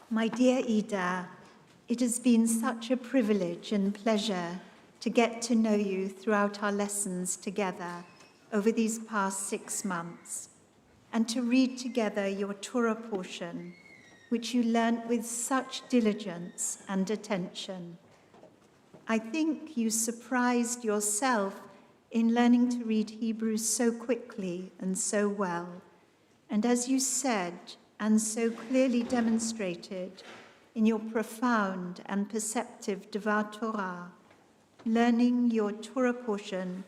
My dear Ida, it has been such a privilege and pleasure to get to know you throughout our lessons together over these past 6 months, and to read together your Torah portion, which you learnt with such diligence and attention. I think you surprised yourself in learning to read Hebrew so quickly and so well, and as you said and so clearly demonstrated in your profound and perceptive Devar Torah, learning your Torah portion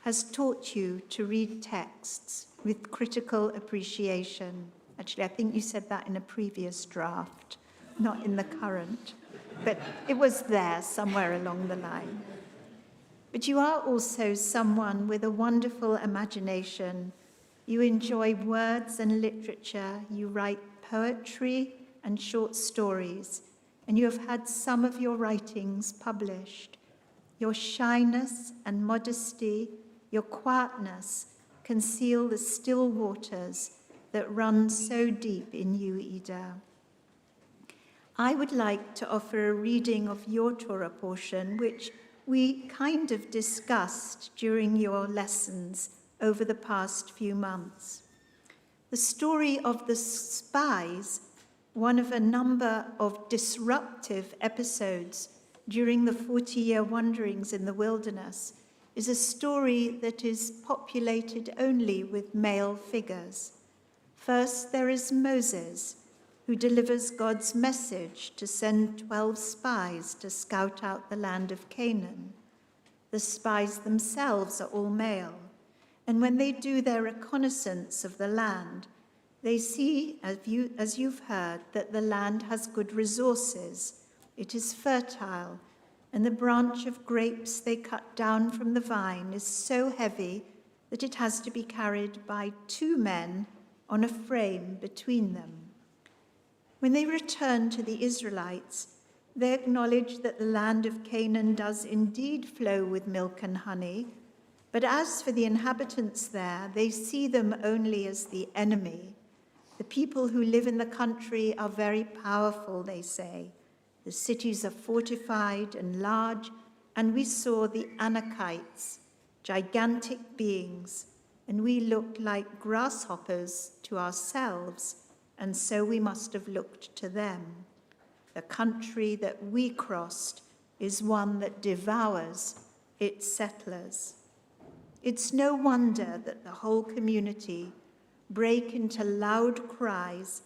has taught you to read texts with critical appreciation. Actually, I think you said that in a previous draft, not in the current, but it was there somewhere along the line. But you are also someone with a wonderful imagination. You enjoy words and literature, you write poetry and short stories, and you have had some of your writings published. Your shyness and modesty, your quietness conceal the still waters that run so deep in you, Ida. I would like to offer a reading of your Torah portion, which we kind of discussed during your lessons over the past few months. The story of the spies, one of a number of disruptive episodes during the 40-year wanderings in the wilderness, is a story that is populated only with male figures. First, there is Moses, who delivers God's message to send 12 spies to scout out the land of Canaan. The spies themselves are all male, and when they do their reconnaissance of the land, they see, as you've heard, that the land has good resources. It is fertile, and the branch of grapes they cut down from the vine is so heavy that it has to be carried by 2 men on a frame between them. When they return to the Israelites, they acknowledge that the land of Canaan does indeed flow with milk and honey, but as for the inhabitants there, they see them only as the enemy. The people who live in the country are very powerful, they say. The cities are fortified and large, and we saw the Anakites, gigantic beings, and we looked like grasshoppers to ourselves, and so we must have looked to them. The country that we crossed is one that devours its settlers. It's no wonder that the whole community break into loud cries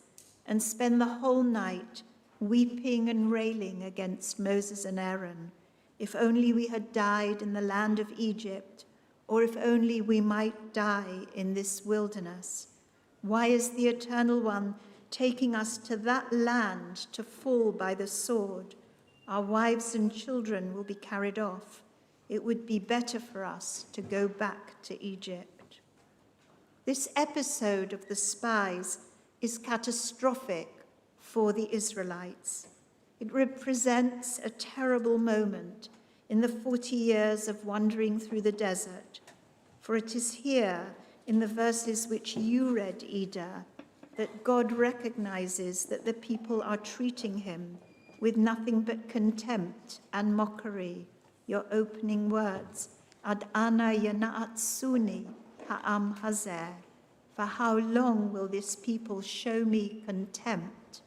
and spend the whole night weeping and railing against Moses and Aaron. If only we had died in the land of Egypt, or if only we might die in this wilderness. Why is the Eternal One taking us to that land to fall by the sword? Our wives and children will be carried off. It would be better for us to go back to Egypt. This episode of the spies is catastrophic for the Israelites. It represents a terrible moment in the 40 years of wandering through the desert, for it is here in the verses which you read, Ida, that God recognizes that the people are treating him with nothing but contempt and mockery. Your opening words, Ad ana yana'atsuni ha'am hazeh. For how long will this people show me contempt?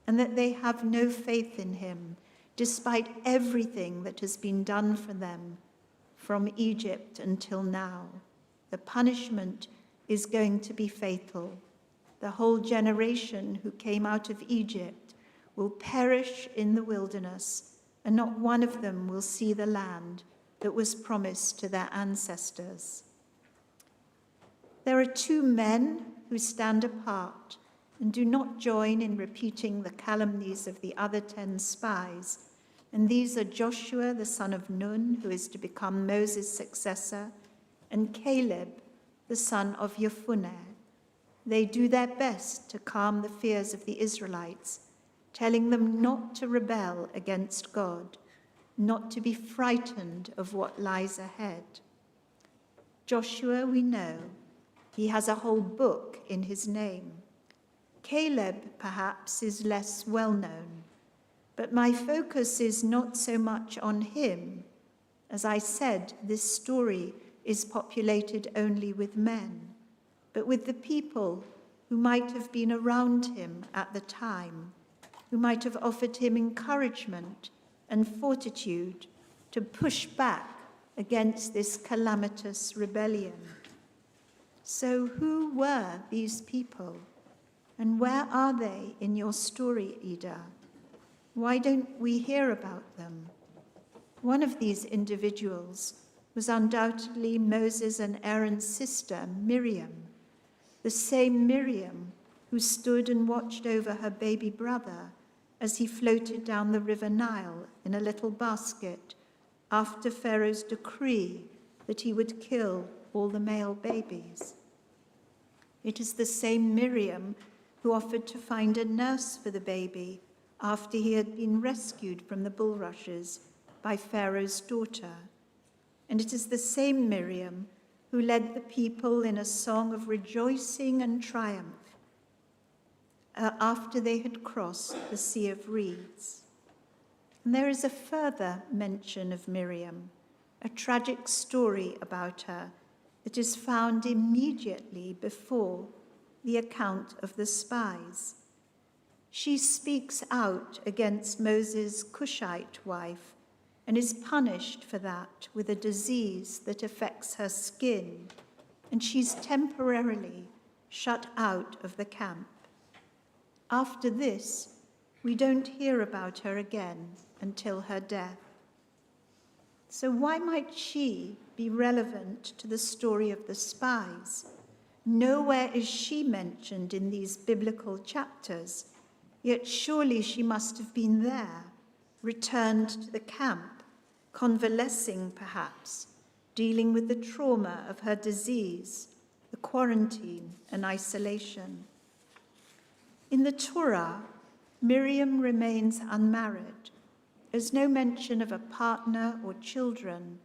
And that they have no faith in him, despite everything that has been done for them from Egypt until now. The punishment is going to be fatal. The whole generation who came out of Egypt will perish in the wilderness, and not one of them will see the land that was promised to their ancestors. There are 2 men who stand apart and do not join in repeating the calumnies of the other 10 spies, and these are Joshua, the son of Nun, who is to become Moses' successor, and Caleb, the son of Jephunneh. They do their best to calm the fears of the Israelites, telling them not to rebel against God, not to be frightened of what lies ahead. Joshua, we know, he has a whole book in his name. Caleb, perhaps, is less well known, but my focus is not so much on him. As I said, this story is populated only with men, but with the people who might have been around him at the time, who might have offered him encouragement and fortitude to push back against this calamitous rebellion. So who were these people? And where are they in your story, Ida? Why don't we hear about them? One of these individuals was undoubtedly Moses and Aaron's sister, Miriam, the same Miriam who stood and watched over her baby brother as he floated down the river Nile in a little basket after Pharaoh's decree that he would kill all the male babies. It is the same Miriam who offered to find a nurse for the baby after he had been rescued from the bulrushes by Pharaoh's daughter. And it is the same Miriam who led the people in a song of rejoicing and triumph after they had crossed the Sea of Reeds. And there is a further mention of Miriam, a tragic story about her that is found immediately before the account of the spies. She speaks out against Moses' Cushite wife and is punished for that with a disease that affects her skin, and she's temporarily shut out of the camp. After this, we don't hear about her again until her death. So why might she be relevant to the story of the spies? Nowhere is she mentioned in these biblical chapters, yet surely she must have been there, returned to the camp, convalescing perhaps, dealing with the trauma of her disease, the quarantine and isolation. In the Torah, Miriam remains unmarried. There's no mention of a partner or children.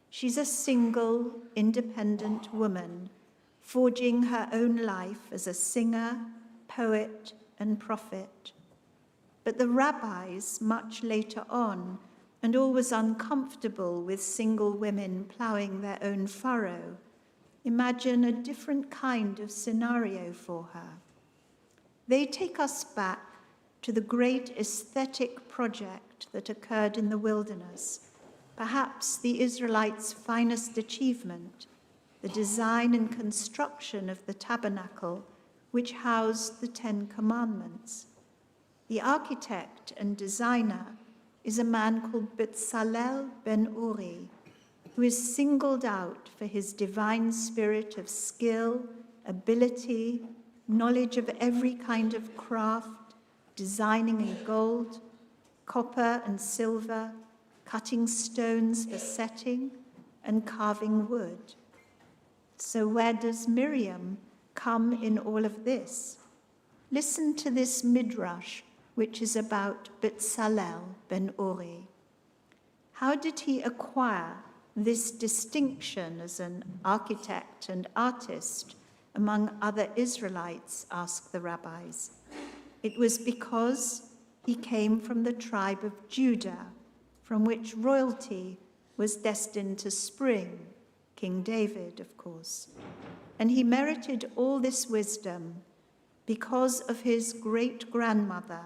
She's a single, independent woman, forging her own life as a singer, poet, and prophet. But the rabbis, much later on, and always uncomfortable with single women ploughing their own furrow, imagine a different kind of scenario for her. They take us back to the great aesthetic project that occurred in the wilderness, perhaps the Israelites' finest achievement, the design and construction of the tabernacle which housed the 10 Commandments. The architect and designer is a man called Bezalel ben Uri, who is singled out for his divine spirit of skill, ability, knowledge of every kind of craft, designing in gold, copper and silver, cutting stones for setting, and carving wood. So where does Miriam come in all of this? Listen to this midrash, which is about Bezalel ben Uri. How did he acquire this distinction as an architect and artist among other Israelites, ask the rabbis? It was because he came from the tribe of Judah, from which royalty was destined to spring, King David, of course. And he merited all this wisdom because of his great-grandmother.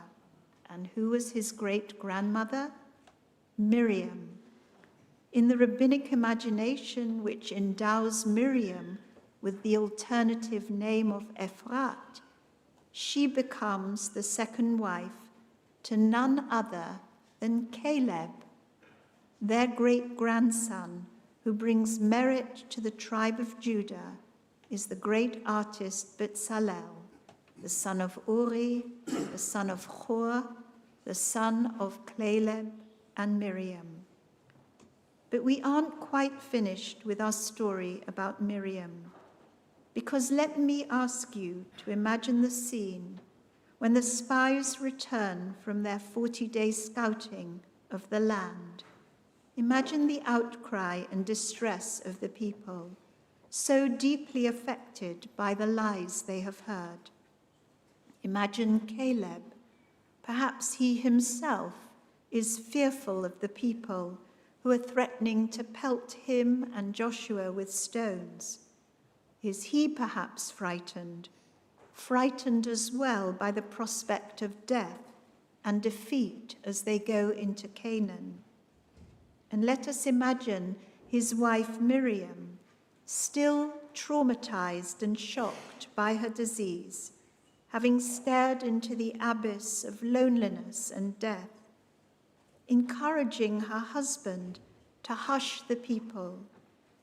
And who was his great-grandmother? Miriam. In the rabbinic imagination, which endows Miriam with the alternative name of Ephrat, she becomes the second wife to none other than Caleb, their great-grandson, who brings merit to the tribe of Judah, is the great artist Bezalel, the son of Uri, the son of Hur, the son of Caleb and Miriam. But we aren't quite finished with our story about Miriam, because let me ask you to imagine the scene when the spies return from their 40-day scouting of the land. Imagine the outcry and distress of the people, so deeply affected by the lies they have heard. Imagine Caleb. Perhaps he himself is fearful of the people who are threatening to pelt him and Joshua with stones. Is he perhaps frightened as well by the prospect of death and defeat as they go into Canaan? And let us imagine his wife Miriam, still traumatized and shocked by her disease, having stared into the abyss of loneliness and death, encouraging her husband to hush the people,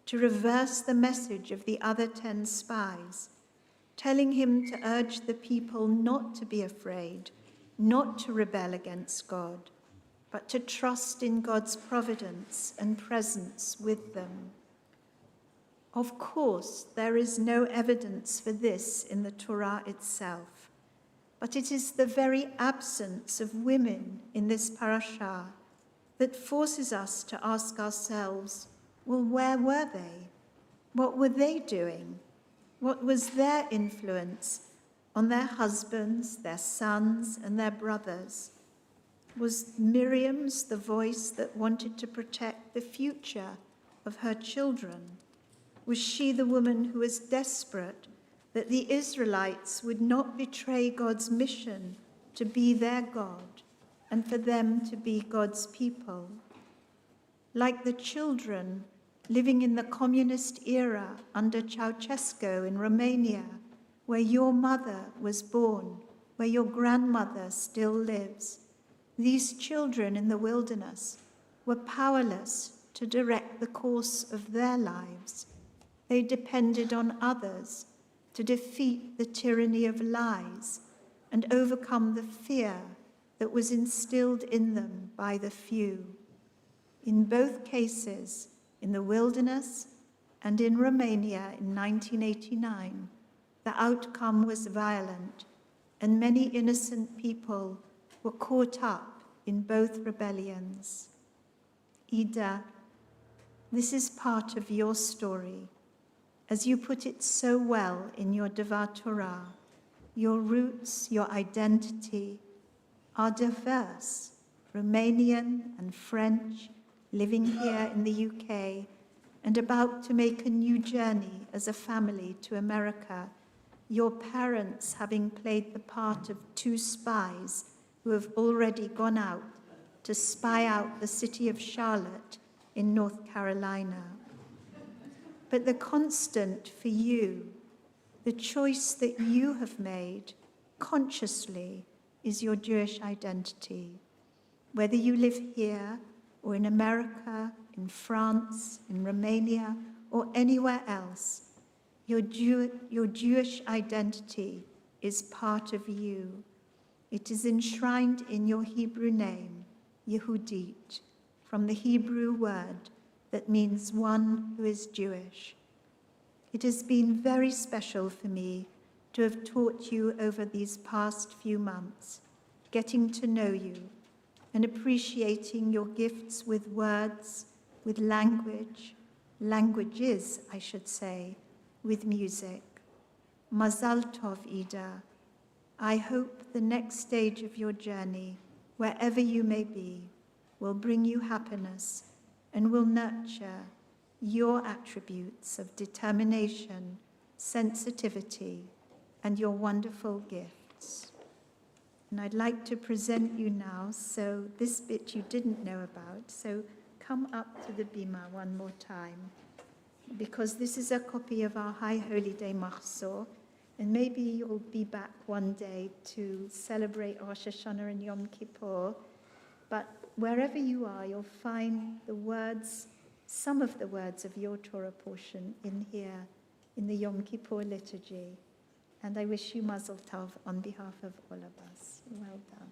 to reverse the message of the other 10 spies, telling him to urge the people not to be afraid, not to rebel against God, but to trust in God's providence and presence with them. Of course, there is no evidence for this in the Torah itself, but it is the very absence of women in this parasha that forces us to ask ourselves, well, where were they? What were they doing? What was their influence on their husbands, their sons, and their brothers? Was Miriam's the voice that wanted to protect the future of her children? Was she the woman who was desperate that the Israelites would not betray God's mission to be their God and for them to be God's people? Like the children living in the communist era under Ceausescu in Romania, where your mother was born, where your grandmother still lives, these children in the wilderness were powerless to direct the course of their lives. They depended on others to defeat the tyranny of lies and overcome the fear that was instilled in them by the few. In both cases, in the wilderness and in Romania in 1989, the outcome was violent, and many innocent people were caught up in both rebellions. Ida, this is part of your story. As you put it so well in your Devar Torah, your roots, your identity are diverse, Romanian and French, living here in the UK, and about to make a new journey as a family to America, your parents having played the part of 2 spies who have already gone out to spy out the city of Charlotte in North Carolina. But the constant for you, the choice that you have made consciously, is your Jewish identity. Whether you live here or in America, in France, in Romania, or anywhere else, your Jewish identity is part of you. It is enshrined in your Hebrew name, Yehudit, from the Hebrew word that means one who is Jewish. It has been very special for me to have taught you over these past few months, getting to know you and appreciating your gifts with words, with languages, I should say, with music. Mazal Tov, Ida. I hope the next stage of your journey, wherever you may be, will bring you happiness and will nurture your attributes of determination, sensitivity, and your wonderful gifts. And I'd like to present you now, so this bit you didn't know about, so come up to the bima one more time, because this is a copy of our High Holy Day Mahzor, and maybe you'll be back one day to celebrate Rosh Hashanah and Yom Kippur, but wherever you are, you'll find the words, some of the words of your Torah portion in here, in the Yom Kippur liturgy. And I wish you Mazel Tov on behalf of all of us. Well done.